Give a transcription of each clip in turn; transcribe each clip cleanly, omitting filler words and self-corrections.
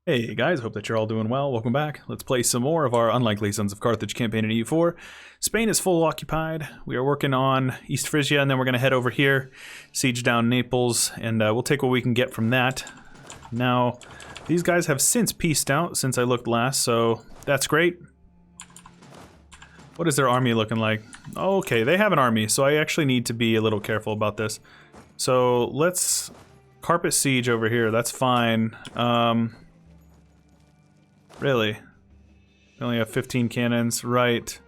Hey guys, hope that you're all doing well. Welcome back. Let's play some more of our unlikely Sons of Carthage campaign in EU4. Spain is full occupied. We are working on East Frisia, and then we're going to head over here, siege down Naples, and we'll take what we can get from that. Now, these guys have since peaced out since I looked last, so that's great. What is their army looking like? Okay, they have an army, so I actually need to be a little careful about this. So let's carpet siege over here. That's fine. Really? We only have 15 cannons, right.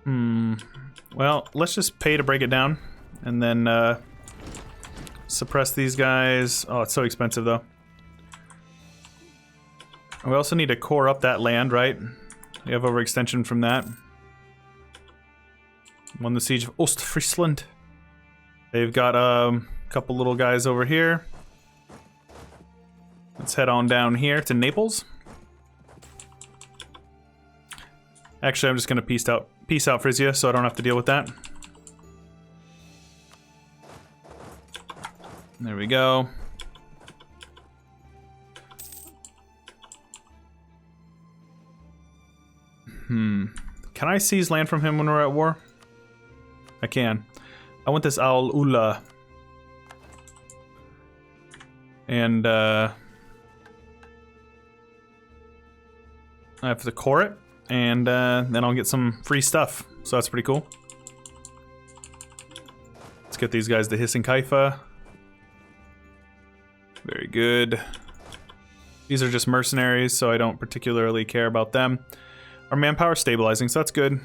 Well, let's just pay to break it down, and then suppress these guys. Oh, it's so expensive, though. We also need to core up that land, right? We have overextension from that. Won the siege of Ostfriesland. They've got a couple little guys over here. Let's head on down here to Naples. Actually, I'm just going to peace out Frisia, so I don't have to deal with that. There we go. Can I seize land from him when we're at war? I can. I want this Al Ula. And I have to core it. And then I'll get some free stuff, so that's pretty cool. Let's get these guys to Hissinkaifa. Very good. These are just mercenaries, so I don't particularly care about them. Our manpower is stabilizing, so that's good.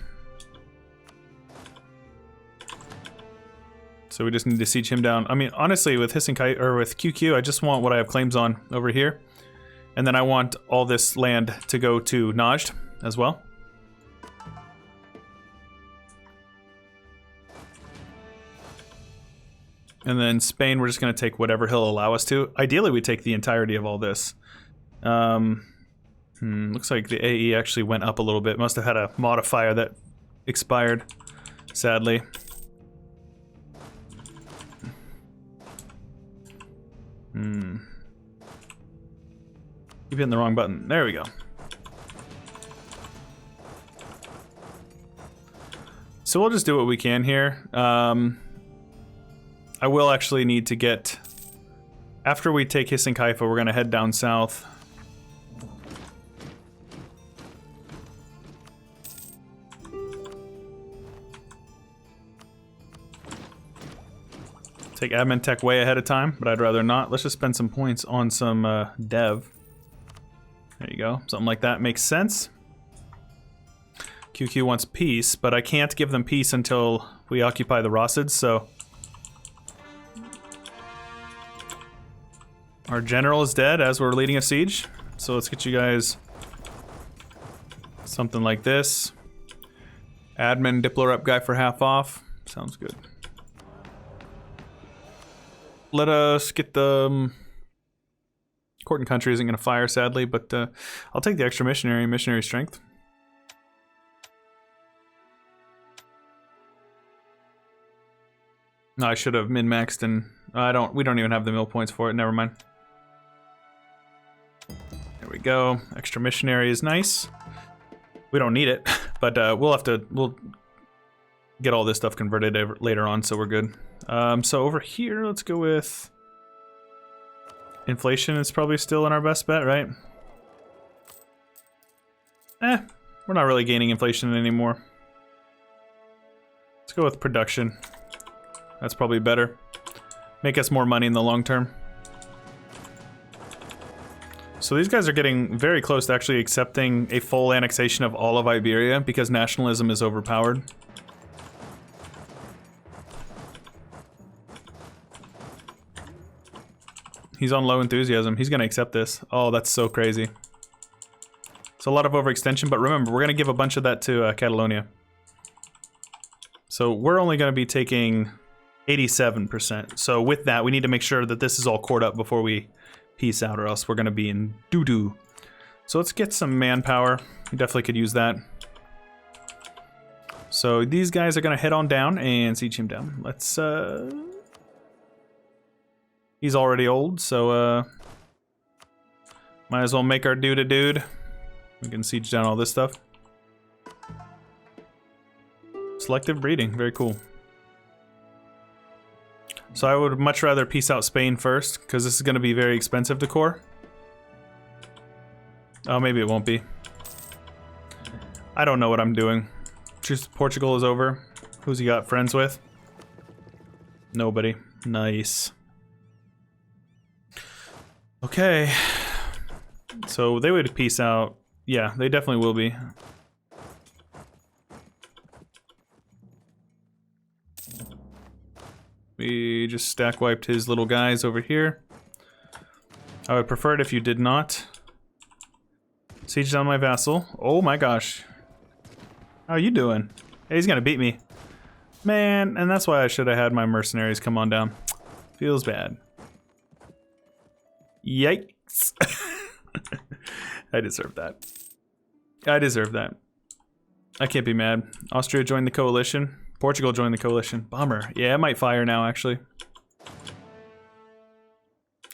So we just need to siege him down. I mean, honestly, with Hissinkaifa or with QQ, I just want what I have claims on over here, and then I want all this land to go to Najd as well. And then Spain, we're just going to take whatever he'll allow us to. Ideally, we take the entirety of all this. Looks like the AE actually went up a little bit. Must have had a modifier that expired, sadly. Keep hitting the wrong button. There we go. So we'll just do what we can here. I will actually need to get... After we take Hissinkaifa, we're going to head down south. Take admin tech way ahead of time, but I'd rather not. Let's just spend some points on some dev. There you go. Something like that makes sense. QQ wants peace, but I can't give them peace until we occupy the Rossids, so... Our general is dead as we're leading a siege, so let's get you guys something like this. Admin Diplo rep guy for half off. Sounds good. Let us get the... Court and Country isn't going to fire, sadly, but I'll take the extra missionary strength. No, I should have min-maxed, and we don't even have the mill points for it. Never mind. There we go. Extra missionary is nice. We don't need it, but we'll get all this stuff converted later on, so we're good. So over here, let's go with inflation. Is probably still in our best bet, right? We're not really gaining inflation anymore. Let's go with production. That's probably better. Make us more money in the long term. So these guys are getting very close to actually accepting a full annexation of all of Iberia because nationalism is overpowered. He's on low enthusiasm. He's going to accept this. Oh, that's so crazy. It's a lot of overextension, but remember, we're going to give a bunch of that to Catalonia. So we're only going to be taking 87%. So with that, we need to make sure that this is all cored up before we peace out, or else we're going to be in doo-doo. So let's get some manpower. We definitely could use that. So these guys are going to head on down and siege him down. Let's He's already old, so Might as well make our dude a dude. We can siege down all this stuff. Selective breeding, very cool. So I would much rather peace out Spain first, because this is going to be very expensive to core. Oh, maybe it won't be. I don't know what I'm doing. Portugal is over. Who's he got friends with? Nobody. Nice. Okay. So they would peace out. Yeah, they definitely will be. We just stack wiped his little guys over here. I would prefer it if you did not. Siege down my vassal. Oh my gosh. How are you doing? Hey, he's gonna beat me. Man, and that's why I should have had my mercenaries come on down. Feels bad. Yikes. I deserve that. I deserve that. I can't be mad. Austria joined the coalition. Portugal joined the coalition. Bummer. Yeah, it might fire now, actually.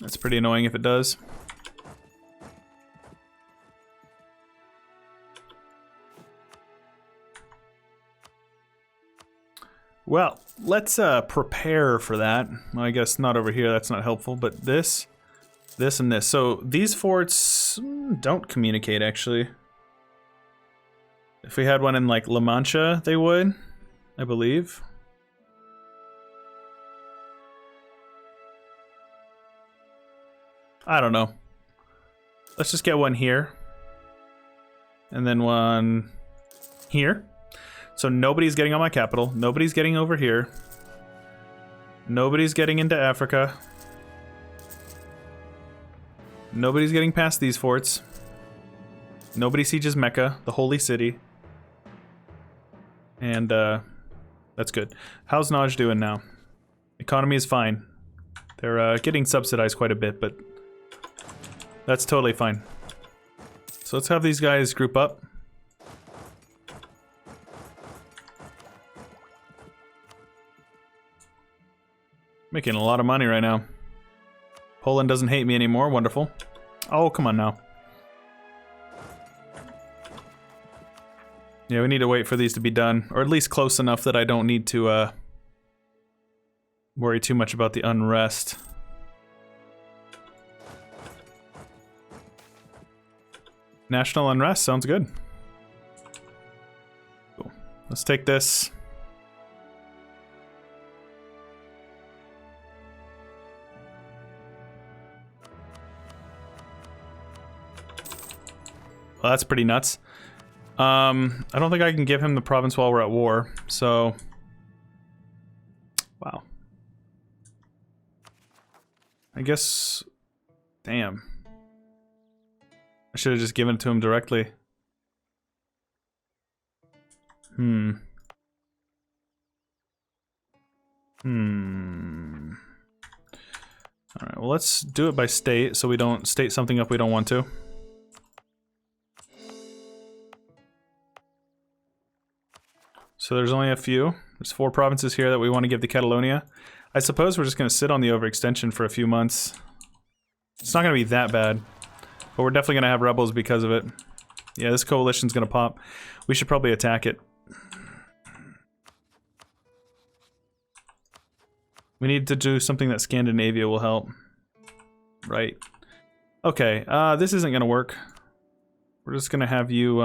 That's pretty annoying if it does. Well, let's prepare for that. Well, I guess not over here, that's not helpful, but this, and this. So these forts don't communicate, actually. If we had one in, like, La Mancha, they would, I believe. I don't know. Let's just get one here. And then one here. So nobody's getting on my capital. Nobody's getting over here. Nobody's getting into Africa. Nobody's getting past these forts. Nobody sieges Mecca, the holy city. And that's good. How's Naj doing now? Economy is fine. They're getting subsidized quite a bit, but that's totally fine. So let's have these guys group up. Making a lot of money right now. Poland doesn't hate me anymore. Wonderful. Oh, come on now. Yeah, we need to wait for these to be done, or at least close enough that I don't need to worry too much about the unrest. National unrest sounds good. Cool. Let's take this. Well, that's pretty nuts. I don't think I can give him the province while we're at war, so... Wow. I guess... Damn. I should have just given it to him directly. Alright, well let's do it by state, so we don't state something up we don't want to. So there's only a few. There's 4 provinces here that we want to give to Catalonia. I suppose we're just going to sit on the overextension for a few months. It's not going to be that bad. But we're definitely going to have rebels because of it. Yeah, this coalition's going to pop. We should probably attack it. We need to do something that Scandinavia will help. Right. Okay, this isn't going to work. We're just going to have you,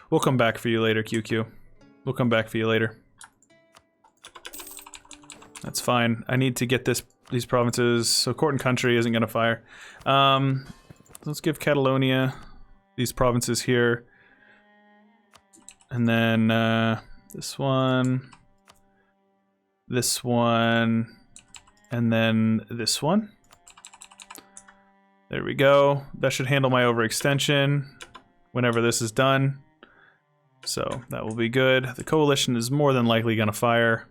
We'll come back for you later, QQ. We'll come back for you later. That's fine. I need to get these provinces. So court and country isn't going to fire. Let's give Catalonia these provinces here. And then this one, and then this one. There we go. That should handle my overextension whenever this is done. So that will be good. The coalition is more than likely going to fire.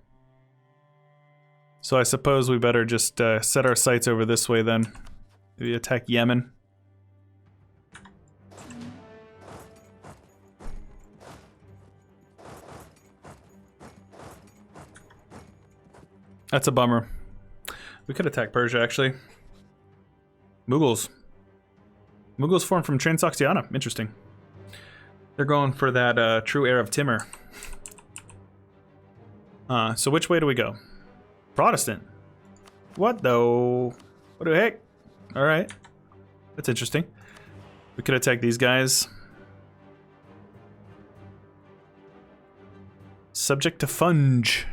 So I suppose we better just set our sights over this way then. Maybe attack Yemen. That's a bummer. We could attack Persia, actually. Mughals. Mughals formed from Transoxiana. Interesting. They're going for that true heir of Timur. So which way do we go? Protestant. What though? What the heck? Alright. That's interesting. We could attack these guys. Subject to Funge.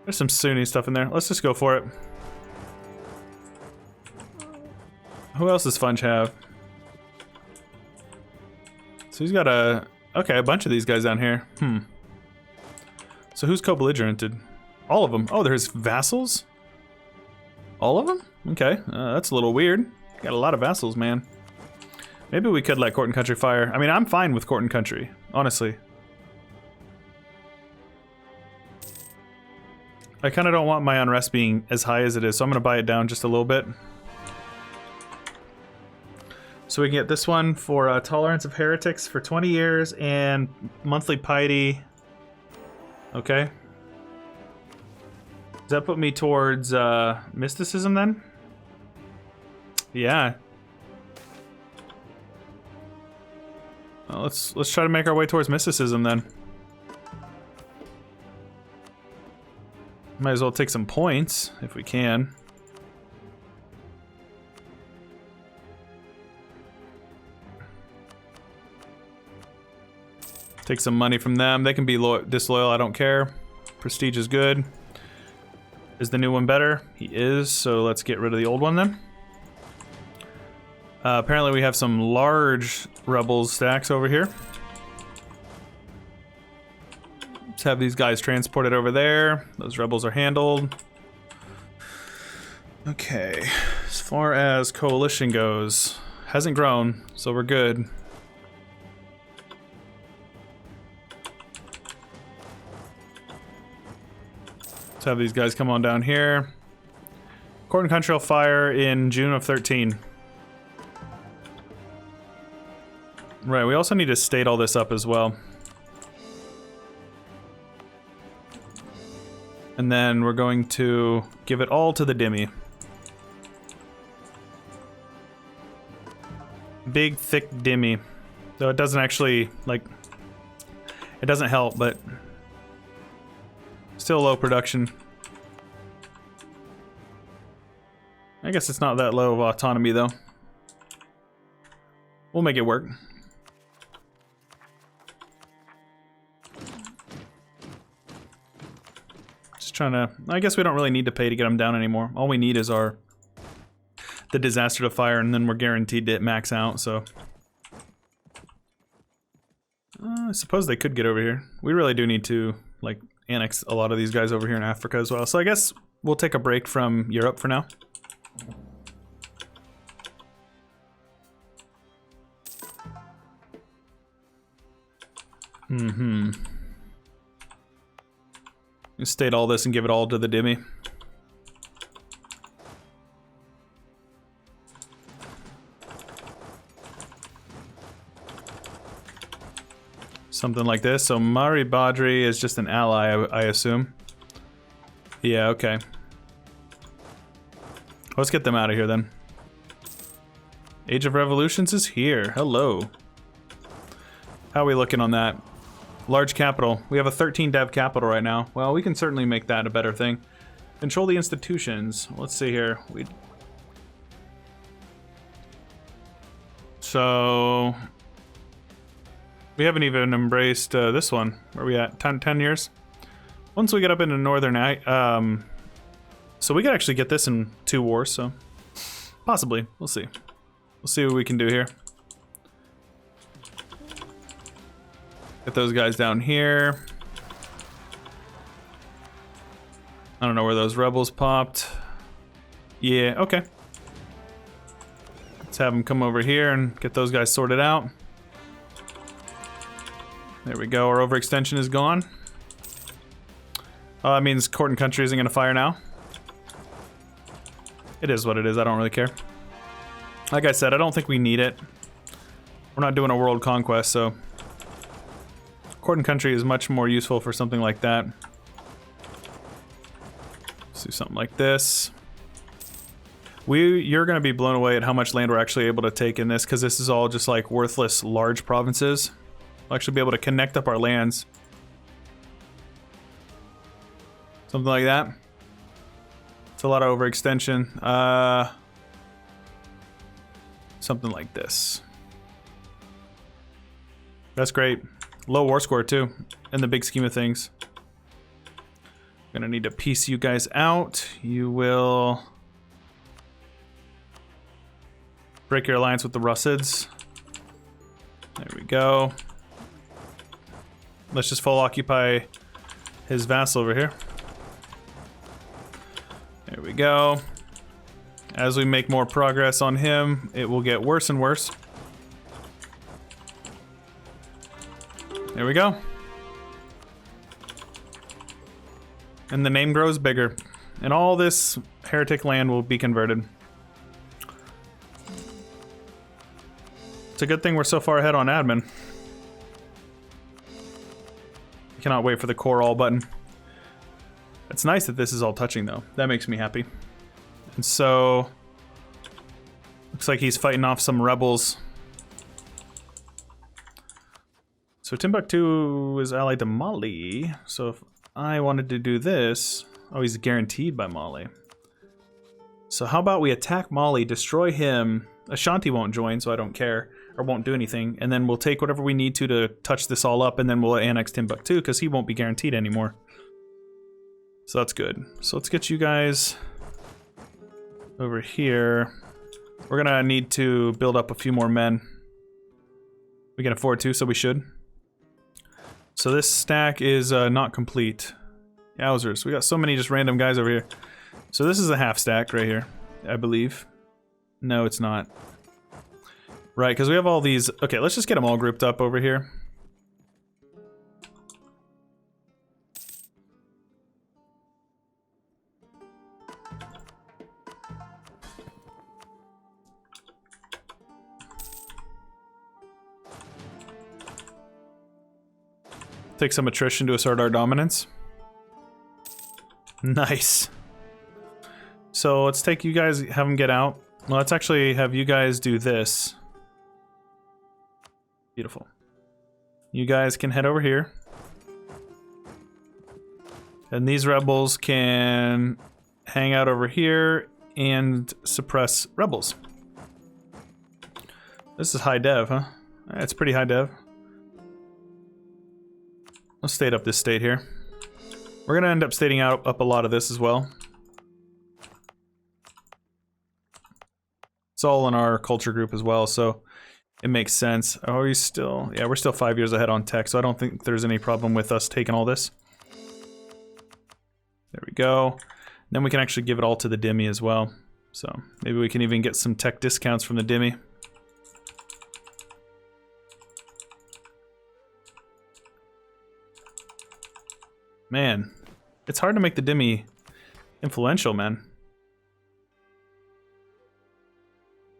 There's some Sunni stuff in there. Let's just go for it. Who else does Funge have? So he's got a bunch of these guys down here. So who's co-belligerented? All of them. Oh, there's vassals? All of them? Okay, that's a little weird. Got a lot of vassals, man. Maybe we could let Court and Country fire. I mean, I'm fine with Court and Country, honestly. I kind of don't want my unrest being as high as it is, so I'm going to buy it down just a little bit. So we can get this one for tolerance of heretics for 20 years and monthly piety. Okay. Does that put me towards mysticism then? Yeah. Well, let's try to make our way towards mysticism then. Might as well take some points if we can. Take some money from them. They can be disloyal, I don't care. Prestige is good. Is the new one better? He is, so let's get rid of the old one then. Apparently we have some large rebels stacks over here. Let's have these guys transported over there. Those rebels are handled. Okay, as far as coalition goes, hasn't grown, so we're good. Let's have these guys come on down here. Court and Country will fire in June of 13. Right, we also need to state all this up as well. And then we're going to give it all to the Dhimmi. Big, thick Dhimmi. Though it doesn't actually, like, it doesn't help, but still low production. I guess it's not that low of autonomy, though. We'll make it work. Trying to, I guess we don't really need to pay to get them down anymore. All we need is the disaster to fire, and then we're guaranteed to max out, so. I suppose they could get over here. We really do need to, like, annex a lot of these guys over here in Africa as well. So I guess we'll take a break from Europe for now. State all this and give it all to the Dhimmi. Something like this. So Mari Badri is just an ally, I assume. Yeah, okay. Let's get them out of here then. Age of Revolutions is here. Hello. How are we looking on that? Large capital. We have a 13 dev capital right now. Well, we can certainly make that a better thing. Control the institutions. Let's see here. So we haven't even embraced this one. Where are we at? 10 years? Once we get up into northern, so we could actually get this in 2 wars, so possibly. We'll see. We'll see what we can do here. Get those guys down here. I don't know where those rebels popped. Yeah, okay. Let's have them come over here and get those guys sorted out. There we go, our overextension is gone. That means Court and Country isn't going to fire now. It is what it is, I don't really care. Like I said, I don't think we need it. We're not doing a world conquest, so Court and Country is much more useful for something like that. Let's do something like this. You're going to be blown away at how much land we're actually able to take in this, because this is all just like worthless large provinces. We'll actually be able to connect up our lands. Something like that. It's a lot of overextension. Something like this. That's great. Low war score too, in the big scheme of things. Gonna need to piece you guys out. You will break your alliance with the Russids. There we go. Let's just full occupy his vassal over here. There we go. As we make more progress on him, it will get worse and worse. There we go. And the name grows bigger. And all this heretic land will be converted. It's a good thing we're so far ahead on admin. Cannot wait for the core all button. It's nice that this is all touching though. That makes me happy. And so, looks like he's fighting off some rebels. So Timbuktu is allied to Mali. So if I wanted to do this, oh, he's guaranteed by Mali. So how about we attack Mali, destroy him. Ashanti won't join, so I don't care, or won't do anything. And then we'll take whatever we need to touch this all up, and then we'll annex Timbuktu, because he won't be guaranteed anymore. So that's good. So let's get you guys over here. We're gonna need to build up a few more men. We can afford to, so we should. So this stack is not complete. Yowzers, we got so many just random guys over here. So this is a half stack right here, I believe. No, it's not. Right, because we have all these... Okay, let's just get them all grouped up over here. Take some attrition to assert our dominance. Nice. So let's take you guys, have them get out. Well, let's actually have you guys do this. Beautiful. You guys can head over here. And these rebels can hang out over here and suppress rebels. This is high dev, huh? It's pretty high dev. Let's state up this state here. We're gonna end up stating up a lot of this as well. It's all in our culture group as well, so it makes sense. Are we still... Yeah, we're still 5 years ahead on tech, so I don't think there's any problem with us taking all this. There we go. Then we can actually give it all to the Dhimmi as well. So maybe we can even get some tech discounts from the Dhimmi. Man, it's hard to make the Dhimmi influential, man.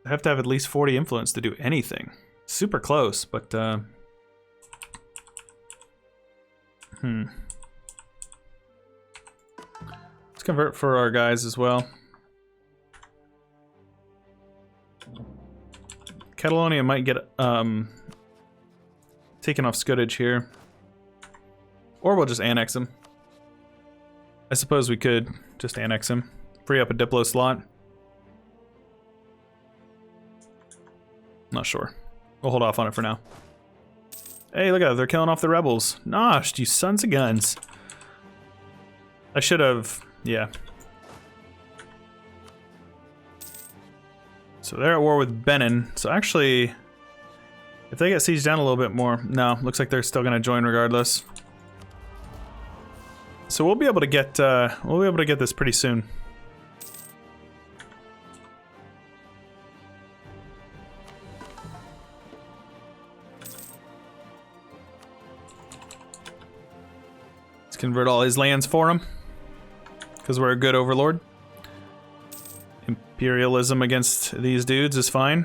I have to have at least 40 influence to do anything. Super close, but let's convert for our guys as well. Catalonia might get taken off scutage here. Or we'll just annex him. I suppose we could just annex him. Free up a Diplo slot. Not sure. We'll hold off on it for now. Hey, look at it. They're killing off the rebels. Nosh, you sons of guns. I should have... Yeah. So they're at war with Benin. So actually, if they get sieged down a little bit more... No, looks like they're still going to join regardless. So we'll be able to get this pretty soon. Let's convert all his lands for him, because we're a good overlord. Imperialism against these dudes is fine.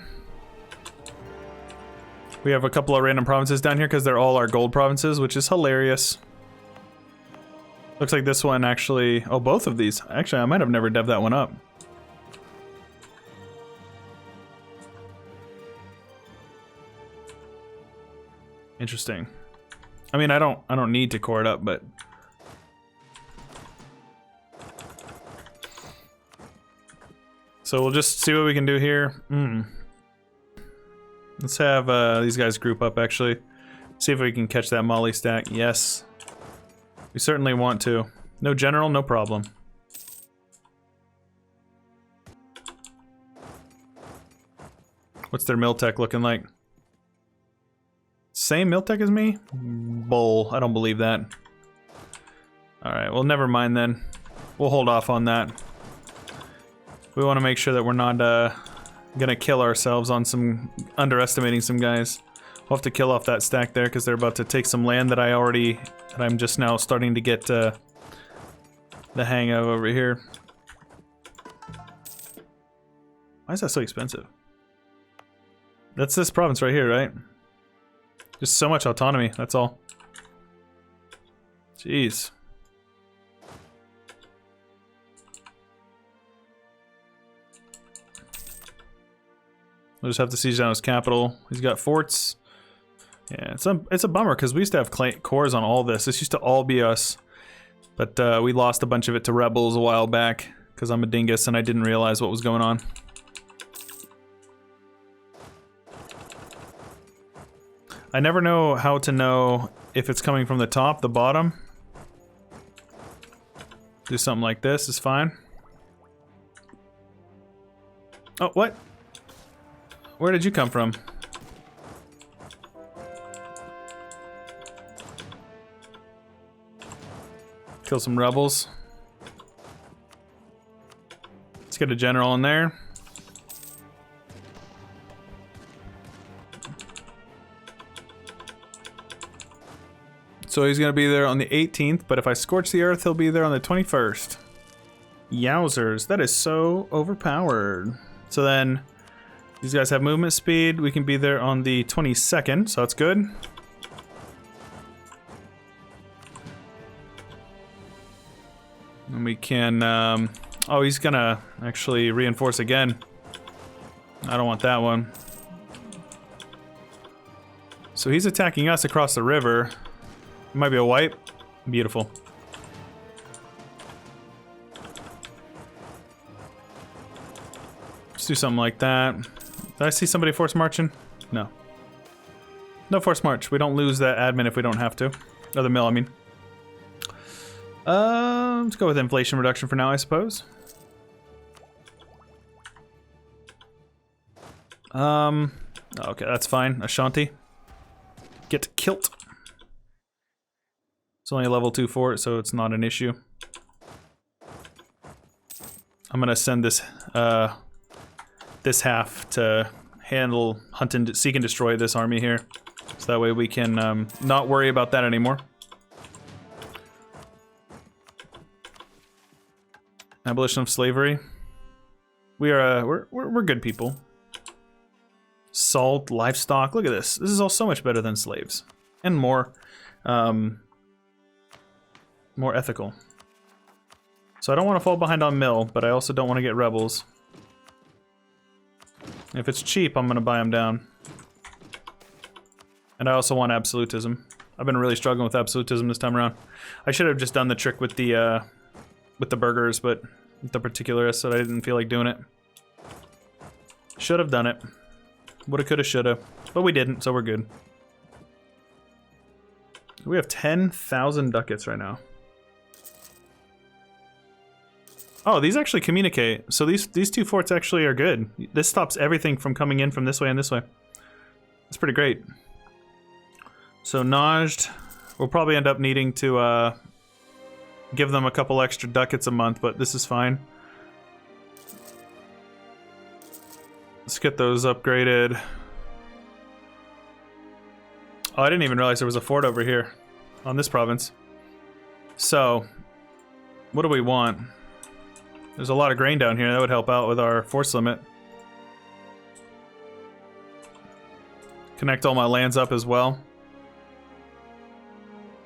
We have a couple of random provinces down here because they're all our gold provinces, which is hilarious. Looks like this one actually... Oh, both of these. Actually, I might have never devved that one up. Interesting. I mean, I don't need to core it up, but... So we'll just see what we can do here. Let's have these guys group up, actually. See if we can catch that molly stack. Yes. We certainly want to. No general, no problem. What's their mill tech looking like? Same mill tech as me? Bull. I don't believe that. Alright, well, never mind then. We'll hold off on that. We want to make sure that we're not gonna kill ourselves on some... underestimating some guys. We'll have to kill off that stack there because they're about to take some land that I'm just now starting to get the hang of over here. Why is that so expensive? That's this province right here, right? Just so much autonomy, that's all. Jeez. We'll just have to siege down his capital. He's got forts. Yeah, it's a bummer because we used to have cores on all this. This used to all be us. But we lost a bunch of it to rebels a while back because I'm a dingus and I didn't realize what was going on. I never know how to know if it's coming from the top, the bottom. Do something like this is fine. Oh, what? Where did you come from? Kill some rebels. Let's get a general in there. So he's gonna be there on the 18th, but if I scorch the earth, he'll be there on the 21st. Yowzers, that is so overpowered. So then, these guys have movement speed. We can be there on the 22nd, so that's good. And we can, oh, he's gonna actually reinforce again. I don't want that one. So he's attacking us across the river. It might be a wipe. Beautiful. Let's do something like that. Did I see somebody force marching? No. No force march. We don't lose that admin if we don't have to. Or the mill, I mean. Let's go with inflation reduction for now, I suppose. Okay, that's fine. Ashanti. Get kilt. It's only a level 2 fort, so it's not an issue. I'm gonna send this this half to handle hunt and seek and destroy this army here, so that way we can not worry about that anymore. Abolition of slavery. We are we're good people. Salt, livestock. Look at this. This is all so much better than slaves, and more ethical. So I don't want to fall behind on mill, but I also don't want to get rebels. If it's cheap, I'm going to buy them down. And I also want absolutism. I've been really struggling with absolutism this time around. I should have just done the trick with the burgers, but with the particularists, that I didn't feel like doing it. Should have done it. Woulda, coulda, shoulda. But we didn't, so we're good. We have 10,000 ducats right now. Oh, these actually communicate. So these two forts actually are good. This stops everything from coming in from this way and this way. That's pretty great. So Najd, we'll probably end up needing to give them a couple extra ducats a month, but this is fine. Let's get those upgraded. Oh, I didn't even realize there was a fort over here on this province. So, what do we want? There's a lot of grain down here. That would help out with our force limit. Connect all my lands up as well.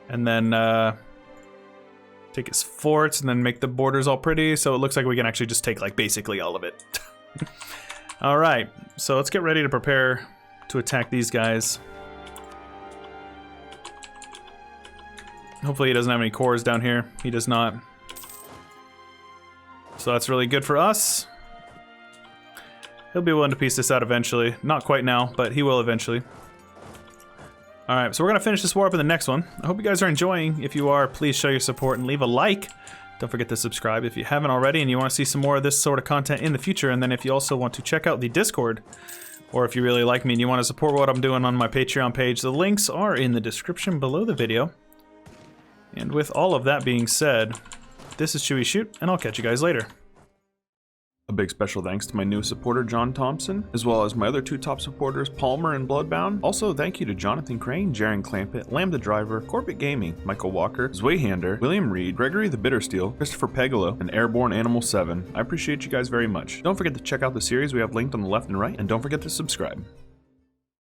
And then take his forts and then make the borders all pretty, so it looks like we can actually just take like basically all of it. All right, so let's get ready to prepare to attack these guys. Hopefully he doesn't have any cores down here. He does not. So that's really good for us. He'll be willing to piece this out eventually. Not quite now, but he will eventually. Alright, so we're going to finish this war up in the next one. I hope you guys are enjoying. If you are, please show your support and leave a like. Don't forget to subscribe if you haven't already and you want to see some more of this sort of content in the future. And then if you also want to check out the Discord, or if you really like me and you want to support what I'm doing on my Patreon page, the links are in the description below the video. And with all of that being said, this is Chewyshoot, and I'll catch you guys later. A big special thanks to my newest supporter, John Thompson, as well as my other two top supporters, Palmer and Bloodbound. Also, thank you to Jonathan Crane, Jaren Clampett, Lambda Driver, Corbett Gaming, Michael Walker, Zwayhander, William Reed, Gregory the Bittersteel, Christopher Pegalo, and Airborne Animal 7. I appreciate you guys very much. Don't forget to check out the series we have linked on the left and right, and don't forget to subscribe.